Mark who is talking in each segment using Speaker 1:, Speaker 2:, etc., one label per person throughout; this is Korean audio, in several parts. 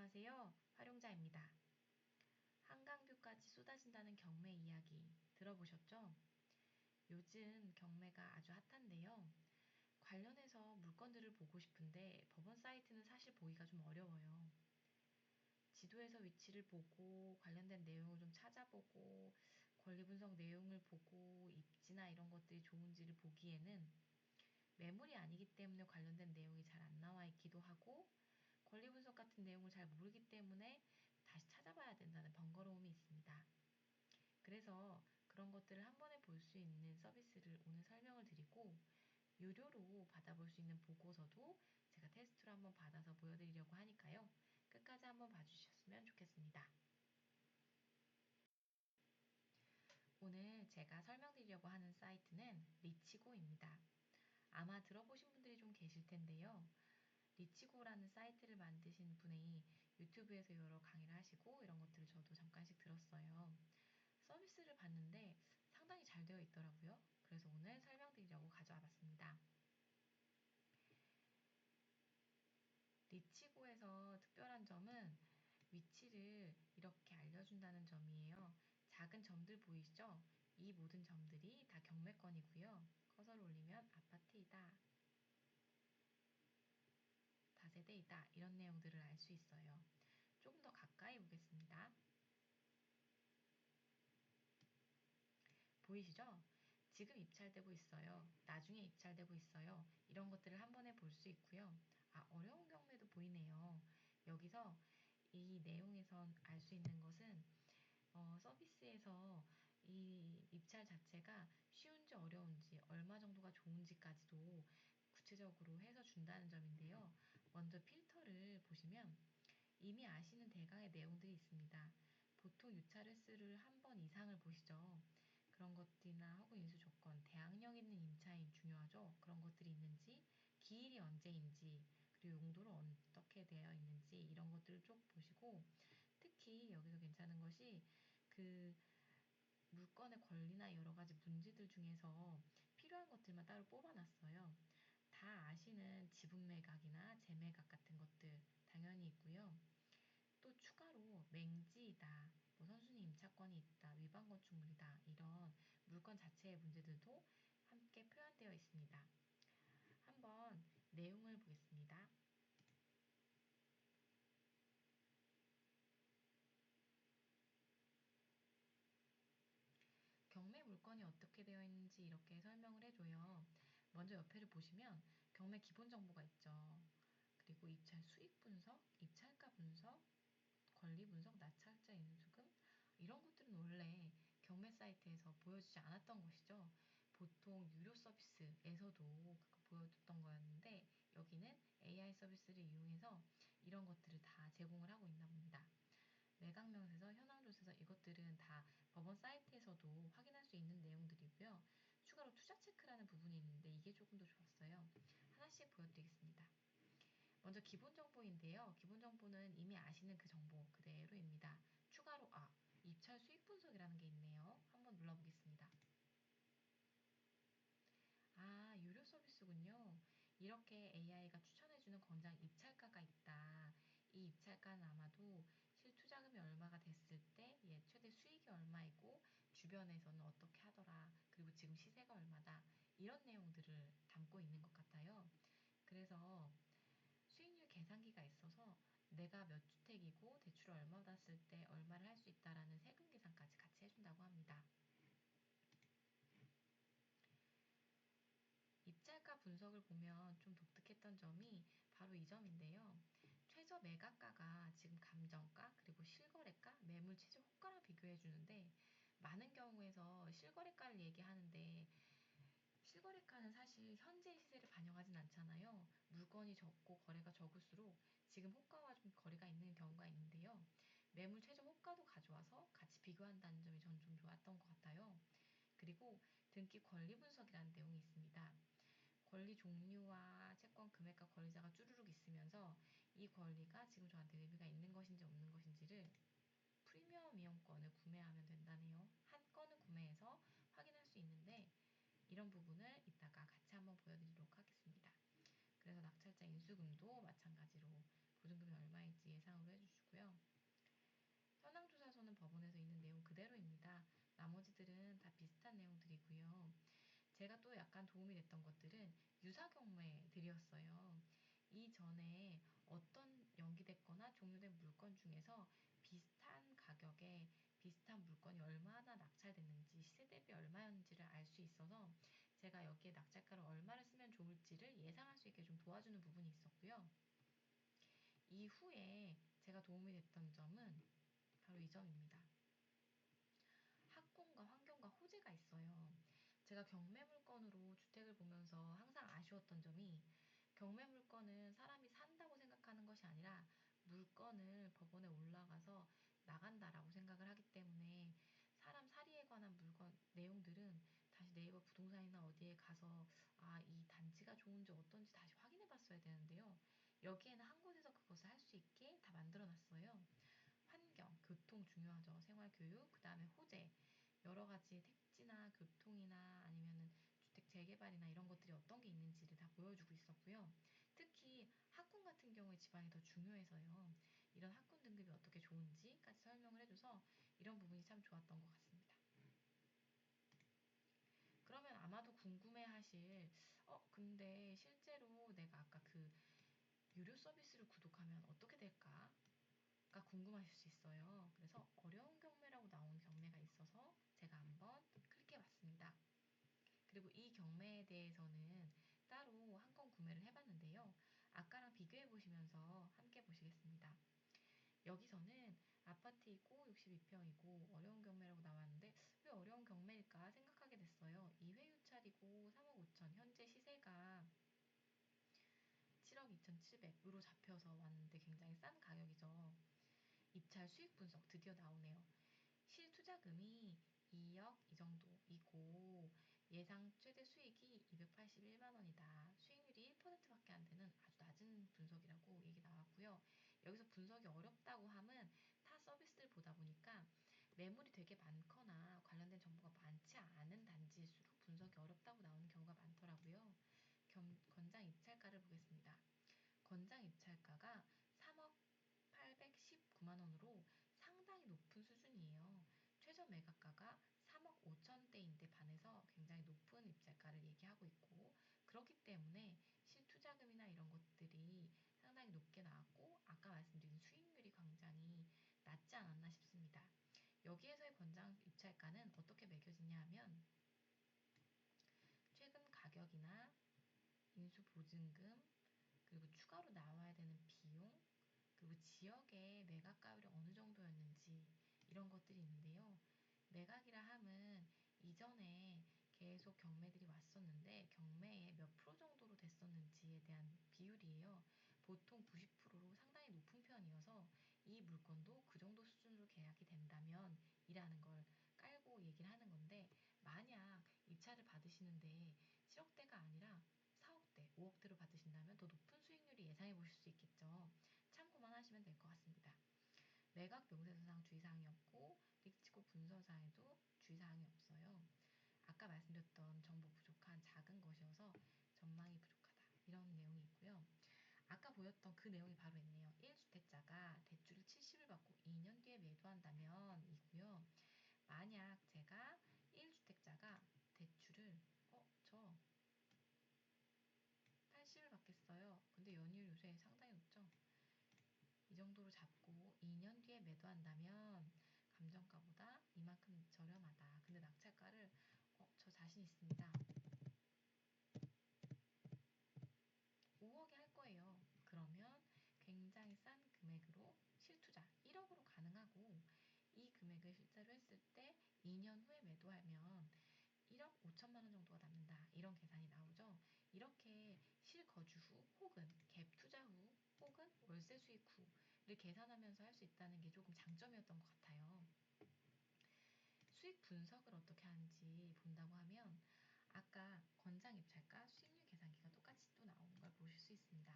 Speaker 1: 안녕하세요. 활용자입니다. 한강뷰까지 쏟아진다는 경매 이야기 들어보셨죠? 요즘 경매가 아주 핫한데요. 관련해서 물건들을 보고 싶은데 법원 사이트는 사실 보기가 좀 어려워요. 지도에서 위치를 보고 관련된 내용을 좀 찾아보고 권리 분석 내용을 보고 입지나 이런 것들이 좋은지를 보기에는 매물이 아니기 때문에 관련된 내용이 잘 안 나와 있기도 하고 권리 분석 같은 내용을 잘 모르기 때문에 다시 찾아봐야 된다는 번거로움이 있습니다. 그래서 그런 것들을 한 번에 볼 수 있는 서비스를 오늘 설명을 드리고 유료로 받아볼 수 있는 보고서도 제가 테스트로 한번 받아서 보여드리려고 하니까요. 끝까지 한번 봐주셨으면 좋겠습니다. 오늘 제가 설명드리려고 하는 사이트는 리치고입니다. 아마 들어보신 분들이 좀 계실 텐데요. 리치고라는 사이트를 만드신 분이 유튜브에서 여러 강의를 하시고 이런 것들을 저도 잠깐씩 들었어요. 서비스를 봤는데 상당히 잘 되어 있더라고요. 그래서 오늘 설명드리려고 가져와 봤습니다. 리치고에서 특별한 점은 위치를 이렇게 알려준다는 점이에요. 작은 점들 보이시죠? 이 모든 점들이 다 경매권이고요. 커서를 올리면 아파트이다, 다세대이다 이런 내용들을 알 수 있어요. 조금 더 가까이 보겠습니다. 보이시죠? 지금 입찰되고 있어요. 나중에 입찰되고 있어요. 이런 것들을 한 번에 볼 수 있고요. 어려운 경매도 보이네요. 여기서 이 내용에선 알 수 있는 것은 서비스에서 이 입찰 자체가 쉬운지 어려운지 얼마 정도가 좋은지까지도 구체적으로 해서 준다는 점인데요. 먼저 필터를 보시면 이미 아시는 대강의 내용들이 있습니다. 보통 유찰 횟수를 한 번 이상을 보시죠. 그런 것들이나 허구 인수 조건, 대항력 있는 임차인 중요하죠. 그런 것들이 있는지, 기일이 언제인지, 그리고 용도를 어떻게 되어 있는지 이런 것들을 쭉 보시고 특히 여기서 괜찮은 것이 그 물건의 권리나 여러 가지 문제들 중에서 필요한 것들만 따로 뽑아놨어요. 다 아시는 지분 매각이나 재매각 같은 것들 당연히 있고요. 또 추가로 맹지이다, 뭐 선순위 임차권이 있다, 위반 건축물이다 이런 물건 자체의 문제들도 함께 표현되어 있습니다. 한번 내용을 보겠습니다. 경매 물건이 어떻게 되어 있는지 이렇게 설명을 해줘요. 먼저 옆에를 보시면 경매 기본 정보가 있죠. 그리고 입찰 수익 분석, 입찰가 분석, 권리 분석, 낙찰자 인수금 이런 것들은 원래 경매 사이트에서 보여주지 않았던 것이죠. 보통 유료 서비스에서도 보여줬던 거였는데 여기는 AI 서비스를 이용해서 이런 것들을 다 제공을 하고 있나 봅니다. 매각명세서, 현황조세서 이것들은 다 법원 사이트에서도 확인할 수 있는 내용들이고요. 추가로 투자 체크라는 부분이 있는데 이게 조금 더 좋았어요. 하나씩 보여드리겠습니다. 먼저 기본 정보인데요. 기본 정보는 이미 아시는 그 정보 그대로입니다. 추가로 입찰 수익 분석이라는 게 있네요. 한번 눌러보겠습니다. 유료 서비스군요. 이렇게 AI가 추천해주는 권장 입찰가가 있다. 이 입찰가는 아마도 실투자금이 얼마가 됐을 때 최대 수익이 얼마이고 주변에서는 어떻게 하더라. 그리고 지금 시세가 얼마다. 이런 내용들을 담고 있는 것 같아요. 그래서 수익률 계산기가 있어서 내가 몇 주택이고 대출을 얼마 받았을 때 얼마를 할 수 있다라는 세금 계산까지 같이 해준다고 합니다. 입찰가 분석을 보면 좀 독특했던 점이 바로 이 점인데요. 최저 매각가가 지금 감정가, 그리고 실거래가, 매물 최저 호가랑 비교해 주는데 많은 경우에서 실거래가를 얘기하는데 실거래가는 사실 현재 시세를 반영하진 않잖아요. 물건이 적고 거래가 적을수록 지금 호가와 좀 거리가 있는 경우가 있는데요. 매물 최저 호가도 가져와서 같이 비교한다는 점이 전 좀 좋았던 것 같아요. 그리고 등기 권리 분석이라는 내용이 있습니다. 권리 종류와 채권 금액과 권리자가 쭈루룩 있으면서 이 권리가 지금 저한테 의미가 있는 것인지 없는 것인지를 프리미엄 이용권을 구매하면 된다네요. 한 건을 구매해서 확인할 수 있는데 이런 부분을 이따가 같이 한번 보여드리도록 하겠습니다. 그래서 낙찰자 인수금도 마찬가지로 보증금이 얼마인지 예상으로 나머지들은 다 비슷한 내용들이고요. 제가 또 약간 도움이 됐던 것들은 유사 경매들이었어요. 이전에 어떤 연기됐거나 종료된 물건 중에서 비슷한 가격에 비슷한 물건이 얼마나 낙찰됐는지 시세 대비 얼마였는지를 알 수 있어서 제가 여기에 낙찰가를 얼마를 쓰면 좋을지를 예상할 수 있게 좀 도와주는 부분이 있었고요. 이후에 제가 도움이 됐던 점은 바로 이 점입니다. 학군과 환경과 호재가 있어요. 제가 경매 물건으로 주택을 보면서 항상 아쉬웠던 점이 경매 물건은 사람이 산다고 생각하는 것이 아니라 물건을 법원에 올라가서 나간다라고 생각을 하기 때문에 사람 살이에 관한 물건 내용들은 다시 네이버 부동산이나 어디에 가서 이 단지가 좋은지 어떤지 다시 확인해 봤어야 되는데요. 여기에는 한 곳에서 그것을 할 수 있게 다 만들어 놨어요. 환경, 교통 중요하죠. 생활교육, 그 다음에 호재, 여러 가지 택지나 교통이나 아니면은 주택 재개발이나 이런 것들이 어떤 게 있는지를 다 보여주고 있었고요. 특히 학군 같은 경우에 지방이 더 중요해서요. 이런 학군 등급이 어떻게 좋은지까지 설명을 해줘서 이런 부분이 참 좋았던 것 같습니다. 그러면 아마도 궁금해하실, 근데 실제로 내가 아까 그 유료 서비스를 구독하면 어떻게 될까? 가 궁금하실 수 있어요. 그래서 어려운 경매라고 나온 경매가 있어서 제가 한번 클릭해 봤습니다. 그리고 이 경매에 대해서는 따로 한 건 구매를 해봤는데요. 아까랑 비교해 보시면서 함께 보시겠습니다. 여기서는 아파트이고 62평이고 어려운 경매라고 나왔는데 왜 어려운 경매일까 생각하게 됐어요. 2회 유찰이고 3억 5천, 현재 시세가 7억 2,700으로 잡혀서 왔는데 굉장히 싼 가격이죠. 입찰 수익 분석 드디어 나오네요. 실투자금이 2억 이 정도이고 예상 최대 수익이 281만 원이다. 수익률이 1%밖에 안 되는 아주 낮은 분석이라고 얘기 나왔고요. 여기서 분석이 어렵다고 함은 타 서비스들 보다 보니까 매물이 되게 많거나 관련된 정보가 많지 않은 단지일수록 분석이 어렵다고 나오는 경우가 많더라고요. 권장 입찰가를 보겠습니다. 권장 입찰가가 3억 819만 원으로 상당히 높은 수준이에요. 최저 매각가가 3억 5천대인데 반해서 굉장히 높은 입찰가를 얘기하고 있고 그렇기 때문에 실투자금이나 이런 것들이 상당히 높게 나왔고 아까 말씀드린 수익률이 굉장히 낮지 않았나 싶습니다. 여기에서의 권장 입찰가는 어떻게 매겨지냐 하면 최근 가격이나 인수보증금 그리고 추가로 나와야 되는 비용 그리고 지역의 매각가율이 어느 정도였는지 이런 것들이 있는데요. 매각이라 함은 이전에 계속 경매들이 왔었는데 경매에 몇 프로 정도로 됐었는지에 대한 비율이에요. 보통 90%로 상당히 높은 편이어서 이 물건도 그 정도 수준으로 계약이 된다면 이라는 걸 깔고 얘기를 하는 건데 만약 이 차를 받으시는데 7억대가 아니라 4억대, 5억대로 받으신다면 더 높은 수익률이 예상해 보실 수 있겠죠. 참고만 하시면 될 것 같습니다. 매각 명세서상 주의사항이 없고 릭치고 분서사에도 주의사항이 없어요. 아까 말씀드렸던 정보 부족한 작은 것이어서 전망이 부족하다. 이런 내용이 있고요. 아까 보였던 그 내용이 바로 있네요. 1주택자가 대출을 70을 받고 2년 뒤에 매도한다면 이고요. 만약 제가 1주택자가 대출을 저 80을 받겠어요. 근데 연이율 요새 상당히 높죠? 이 정도로 잡고 2년 뒤에 매도한다면 감정가보다 이만큼 저렴하다. 근데 낙찰가를 저 자신 있습니다. 5억에 할 거예요. 그러면 굉장히 싼 금액으로 실투자 1억으로 가능하고 이 금액을 실제로 했을 때 2년 후에 매도하면 1억 5천만 원 정도가 남는다. 이런 계산이 나오죠. 이렇게 실거주 후 혹은 갭 투자 후 혹은 월세 수익 후를 계산하면서 할 수 있다는 게 조금 장점이었던 것 같아요. 수익 분석을 어떻게 하는지 본다고 하면 아까 권장 입찰가 수익률 계산기가 똑같이 또 나오는 걸 보실 수 있습니다.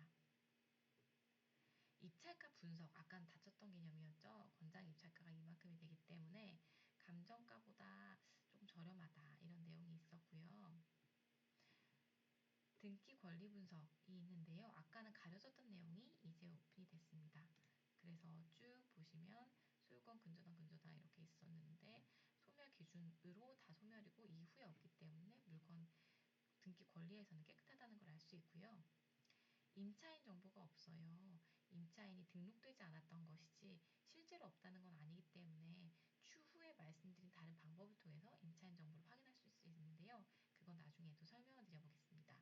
Speaker 1: 입찰가 분석, 아까는 다쳤던 개념이었죠. 권장 입찰가가 이만큼이 되기 때문에 감정가보다 조금 저렴하다 이런 내용이 있었고요. 등기 권리 분석이 있는데요. 아까는 가려졌던 내용이 이제 오픈이 됐습니다. 그래서 쭉 보시면 소유권 근저당 이렇게 있었는데 소멸 기준 으로 다 소멸이고 이후에 없기 때문에 물건 등기 권리에서는 깨끗하다는 걸 알 수 있고요. 임차인 정보가 없어요. 임차인이 등록되지 않았던 것이지 실제로 없다는 건 아니기 때문에 추후에 말씀드린 다른 방법을 통해서 임차인 정보를 확인할 수 있는데요. 그건 나중에 또 설명을 드려보겠습니다.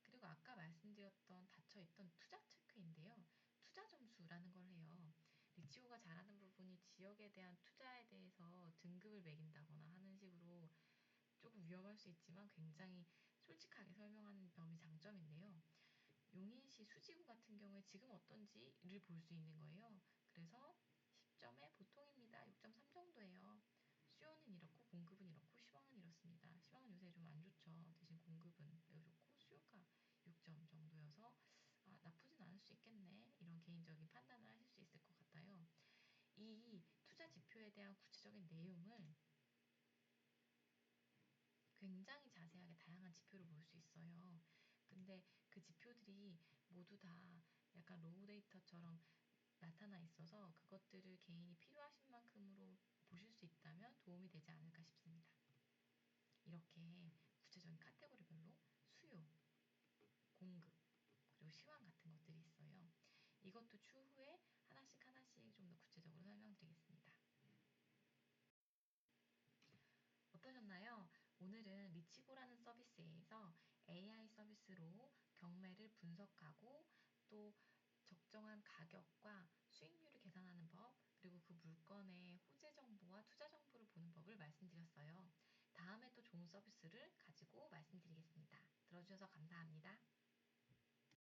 Speaker 1: 그리고 아까 말씀드렸던 닫혀있던 투자 체크인데요. 투자 점수라는 걸 해요. 리치고가 잘하는 부분이 지역에 대한 투자에 대해서 등급을 매긴다거나 하는 식으로 조금 위험할 수 있지만 굉장히 솔직하게 설명하는 점이 장점인데요. 용인시 수지구 같은 경우에 지금 어떤지를 볼 수 있는 거예요. 그래서 10점에 보통입니다. 6.3 정도예요. 수요는 이렇고 공급은 이렇고 시황은 이렇습니다. 시황은 요새 좀 안 좋죠. 대신 공급은 매우 좋고 수요가 6점 정도여서 나쁘진 않을 수 있겠네. 이런 개인적인 판단을 하실 수 있을 것 같아요. 이 투자 지표에 대한 구체적인 내용을 굉장히 자세하게 다양한 지표를 볼 수 있어요. 근데 그 지표들이 모두 다 약간 로우 데이터처럼 나타나 있어서 그것들을 개인이 필요하신 만큼으로 보실 수 있다면 도움이 되지 않을까 싶습니다. 이렇게 구체적인 카테고리별로 수요, 공급, 그리고 시황 같은 것들이 있어요. 이것도 추후에 하나씩 하나씩 좀 더 구체적으로 설명드리겠습니다. 어떠셨나요? 오늘은 리치고라는 서비스에서 AI 서비스로 경매를 분석하고 또 적정한 가격과 수익률을 계산하는 법, 그리고 그 물건의 호재 정보와 투자 정보를 보는 법을 말씀드렸어요. 다음에 또 좋은 서비스를 가지고 말씀드리겠습니다. 들어주셔서 감사합니다.